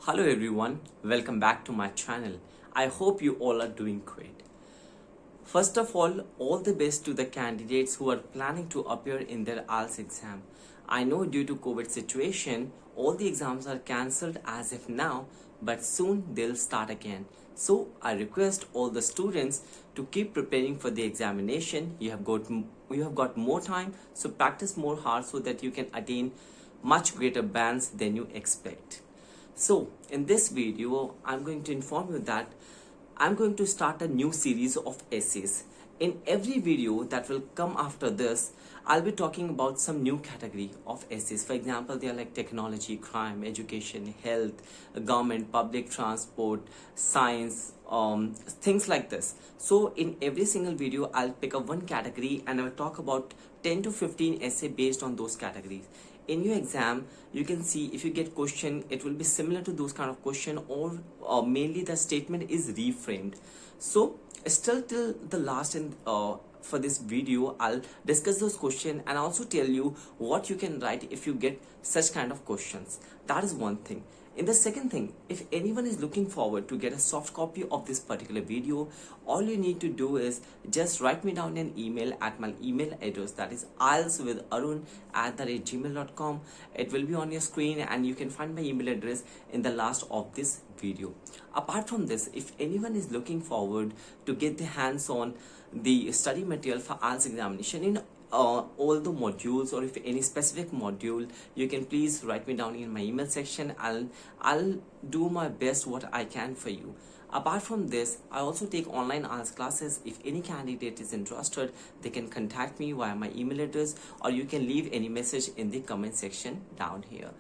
Hello everyone, welcome back to my channel. I hope you all are doing great. First of all the best to the candidates who are planning to appear in their IELTS exam. I know due to COVID situation, all the exams are cancelled as of now, but soon they'll start again. So I request all the students to keep preparing for the examination. You have got more time, so practice more hard so that you can attain much greater bands than you expect. So in this video, I'm going to inform you that I'm going to start a new series of essays. In every video that will come after this, I'll be talking about some new category of essays. For example, they are like technology, crime, education, health, government, public transport, science, things like this. So in every single video, I'll pick up one category and I'll talk about 10 to 15 essay based on those categories. In your exam, you can see if you get question, it will be similar to those kind of question, or mainly the statement is reframed. So still till the last and for this video, I'll discuss those questions and also tell you what you can write if you get such kind of questions. That is one thing. In the second thing, if anyone is looking forward to get a soft copy of this particular video, all you need to do is just write me down an email at my email address, that is ieltswitharun@gmail.com. It will be on your screen and you can find my email address in the last of this video. Apart from this, if anyone is looking forward to get their hands on the study material for IELTS examination in all the modules, or if any specific module, you can please write me down in my email section. I'll do my best what I can for you. Apart from this, I also take online IELTS classes. If any candidate is interested, they can contact me via my email address, or you can leave any message in the comment section down here.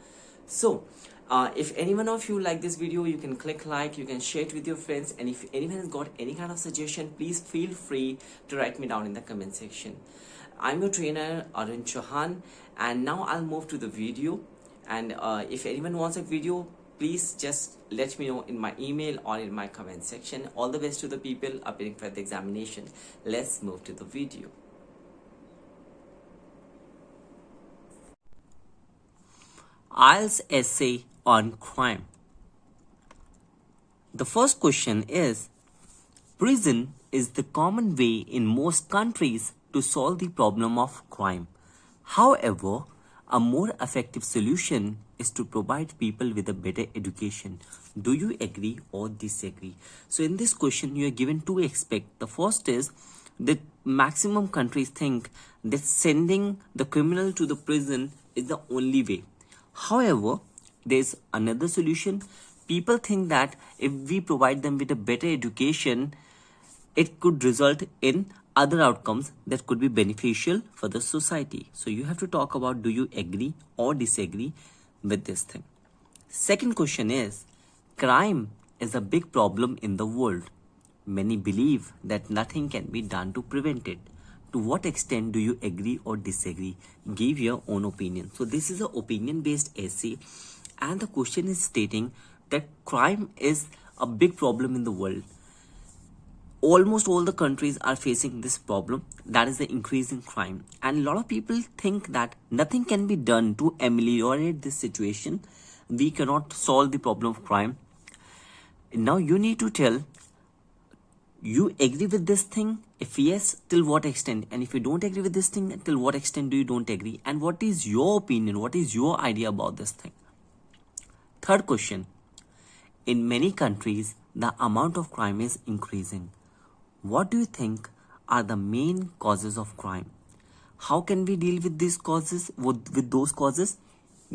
So if any one of you like this video, you can click like, you can share it with your friends, and if anyone has got any kind of suggestion, please feel free to write me down in the comment section. I'm your trainer Arun Chauhan, and now I'll move to the video. And if anyone wants a video, please just let me know in my email or in my comment section. All the best to the people appearing for the examination. Let's move to the video. IELTS essay on crime. The first question is, prison is the common way in most countries to solve the problem of crime. However, a more effective solution is to provide people with a better education. Do you agree or disagree? So in this question, you are given two aspects. The first is that maximum countries think that sending the criminal to the prison is the only way. However, there's another solution. People think that if we provide them with a better education, it could result in other outcomes that could be beneficial for the society. So you have to talk about, do you agree or disagree with this thing? Second question is, crime is a big problem in the world. Many believe that nothing can be done to prevent it. To what extent do you agree or disagree? Give your own opinion. So this is an opinion based essay, and the question is stating that crime is a big problem in the world. Almost all the countries are facing this problem, that is the increase in crime, and a lot of people think that nothing can be done to ameliorate this situation. We cannot solve the problem of crime. Now you need to tell, you agree with this thing? If yes, till what extent? And if you don't agree with this thing, till what extent do you don't agree? And what is your opinion? What is your idea about this thing? Third question, in many countries, the amount of crime is increasing. What do you think are the main causes of crime? How can we deal with these causes, with those causes?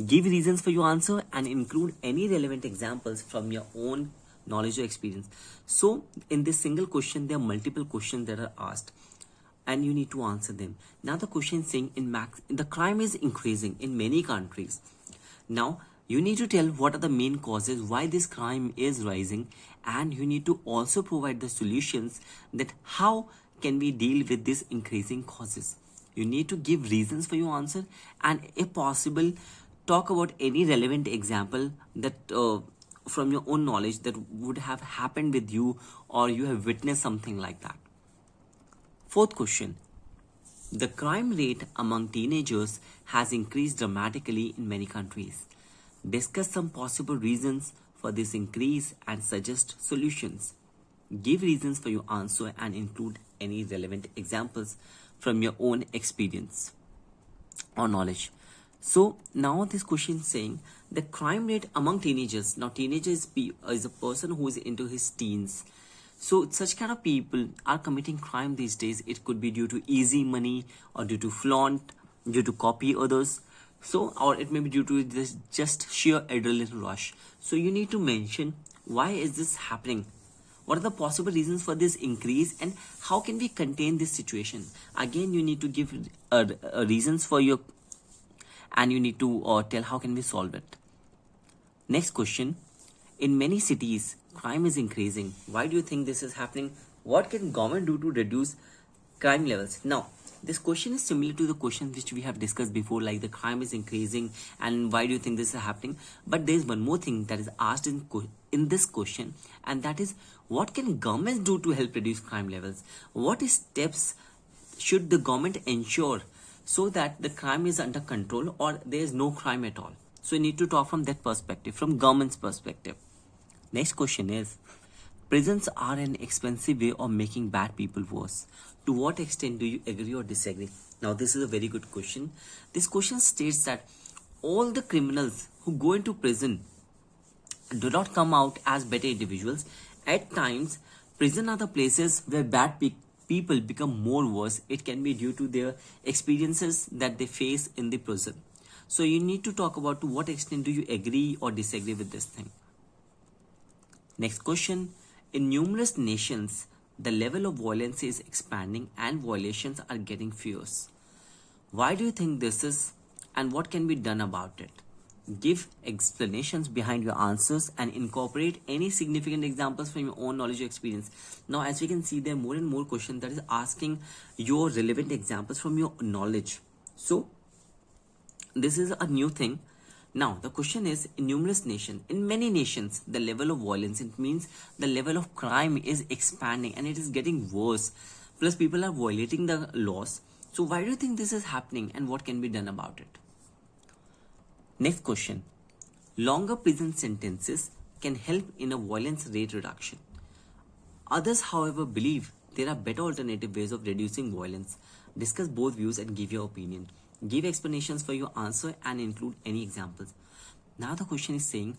Give reasons for your answer and include any relevant examples from your own knowledge or experience. So in this single question, there are multiple questions that are asked and you need to answer them. Now the question is saying the crime is increasing in many countries. Now you need to tell what are the main causes, why this crime is rising, and you need to also provide the solutions that how can we deal with these increasing causes. You need to give reasons for your answer, and if possible, talk about any relevant example that from your own knowledge that would have happened with you, or you have witnessed something like that. Fourth question, the crime rate among teenagers has increased dramatically in many countries. Discuss some possible reasons for this increase and suggest solutions. Give reasons for your answer and include any relevant examples from your own experience or knowledge. So now this question is saying the crime rate among teenagers. Now teenagers is a person who is into his teens. So such kind of people are committing crime these days. It could be due to easy money or due to flaunt, due to copy others. So or it may be due to this just sheer adrenaline rush. So you need to mention why is this happening? What are the possible reasons for this increase and how can we contain this situation? Again, you need to give reasons for your and you need to tell how can we solve it. Next question. In many cities, crime is increasing. Why do you think this is happening? What can government do to reduce crime levels? Now, this question is similar to the question which we have discussed before, like the crime is increasing and why do you think this is happening? But there is one more thing that is asked in this question, and that is what can governments do to help reduce crime levels? What steps should the government ensure so that the crime is under control or there is no crime at all? So you need to talk from that perspective, from government's perspective. Next question is, prisons are an expensive way of making bad people worse. To what extent do you agree or disagree? Now this is a very good question. This question states that all the criminals who go into prison do not come out as better individuals. At times, prison are the places where bad people become more worse. It can be due to their experiences that they face in the prison. So you need to talk about to what extent do you agree or disagree with this thing. Next question. In numerous nations, the level of violence is expanding and violations are getting fierce. Why do you think this is and what can be done about it? Give explanations behind your answers and incorporate any significant examples from your own knowledge or experience. Now, as we can see, there are more and more questions that is asking your relevant examples from your knowledge. So, this is a new thing. Now, the question is, in numerous nations, in many nations, the level of violence, it means the level of crime is expanding and it is getting worse. Plus, people are violating the laws. So, why do you think this is happening and what can be done about it? Next question. Longer prison sentences can help in a violence rate reduction. Others, however, believe there are better alternative ways of reducing violence. Discuss both views and give your opinion. Give explanations for your answer and include any examples. Now the question is saying,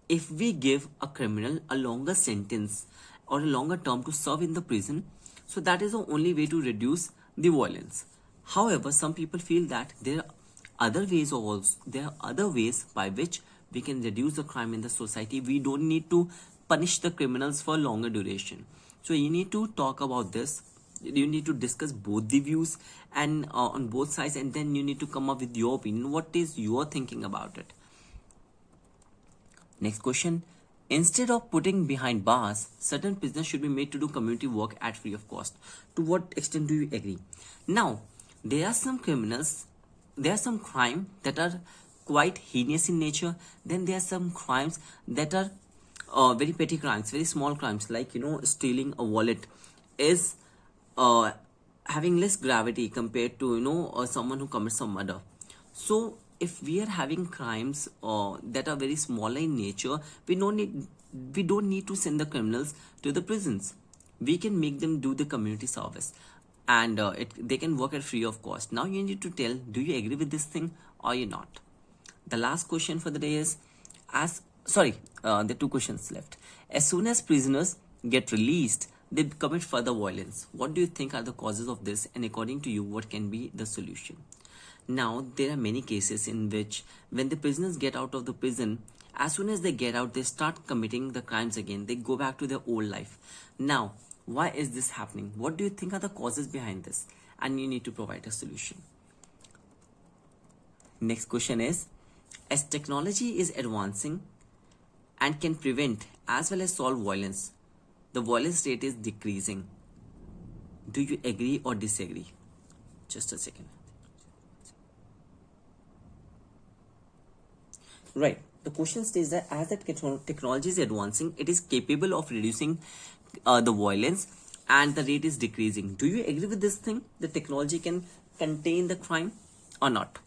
if we give a criminal a longer sentence or a longer term to serve in the prison, so that is the only way to reduce the violence. However, some people feel that there are other ways by which we can reduce the crime in the society. We don't need to punish the criminals for longer duration. So you need to talk about this. You need to discuss both the views and on both sides, and then you need to come up with your opinion. What is your thinking about it? Next question. Instead of putting behind bars, certain prisoners should be made to do community work at free of cost. To what extent do you agree? Now, there are some crimes that are quite heinous in nature. Then there are some crimes that are very petty crimes, very small crimes, like stealing a wallet is having less gravity compared to someone who commits some murder. So if we are having crimes that are very small in nature, we don't need to send the criminals to the prisons. We can make them do the community service, and they can work at free of cost. Now you need to tell, do you agree with this thing or you not? The last question for the day is, there are two questions left. As soon as prisoners get released, they commit further violence. What do you think are the causes of this, and according to you, what can be the solution? Now, there are many cases in which when the prisoners get out of the prison, as soon as they get out, they start committing the crimes again. They go back to their old life. Now, why is this happening? What do you think are the causes behind this? And you need to provide a solution. Next question is, as technology is advancing and can prevent as well as solve violence, the violence rate is decreasing. Do you agree or disagree? Just a second. Right. The question states that as the technology is advancing, it is capable of reducing the violence and the rate is decreasing. Do you agree with this thing? The technology can contain the crime or not?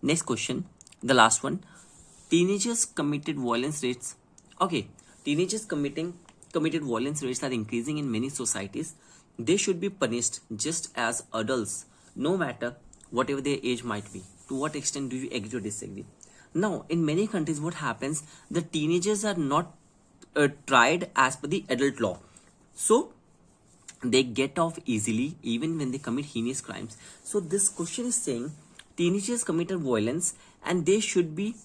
Next question, the last one. Teenagers committed violence rates Okay, teenagers committed violence rates are increasing in many societies. They should be punished just as adults, no matter whatever their age might be. To what extent do you agree or disagree? Now, in many countries, what happens? The teenagers are not tried as per the adult law, so they get off easily even when they commit heinous crimes. So this question is saying teenagers committed violence and they should be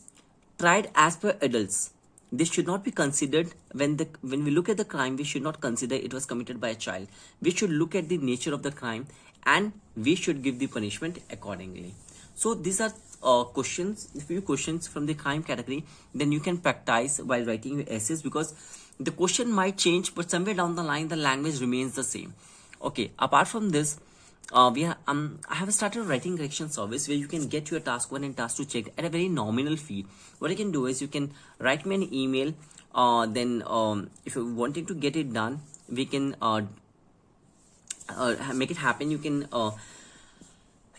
tried as per adults. This should not be considered when we look at the crime. We should not consider it was committed by a child. We should look at the nature of the crime and we should give the punishment accordingly. So these are few questions from the crime category. Then you can practice while writing your essays, because the question might change, but somewhere down the line the language remains the same. Okay. Apart from this, I have started writing correction service where you can get your task 1 and task 2 checked at a very nominal fee. What you can do is you can write me an email. Then if you're wanting to get it done, we can make it happen. You can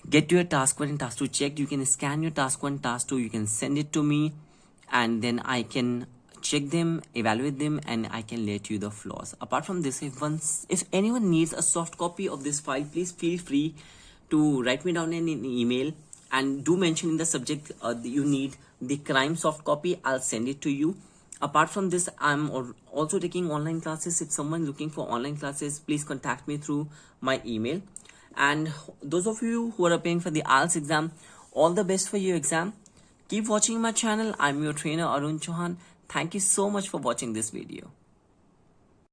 get your task 1 and task 2 checked. You can scan your task 1, task 2. You can send it to me, and then I can check them, evaluate them, and I can let you the flaws. Apart from this, if anyone needs a soft copy of this file, please feel free to write me down in an email and do mention in the subject you need the crime soft copy. I'll send it to you. Apart from this, I'm also taking online classes. If someone looking for online classes, please contact me through my email. And those of you who are applying for the IELTS exam, all the best for your exam. Keep watching my channel. I'm your trainer Arun Chauhan. Thank you so much for watching this video.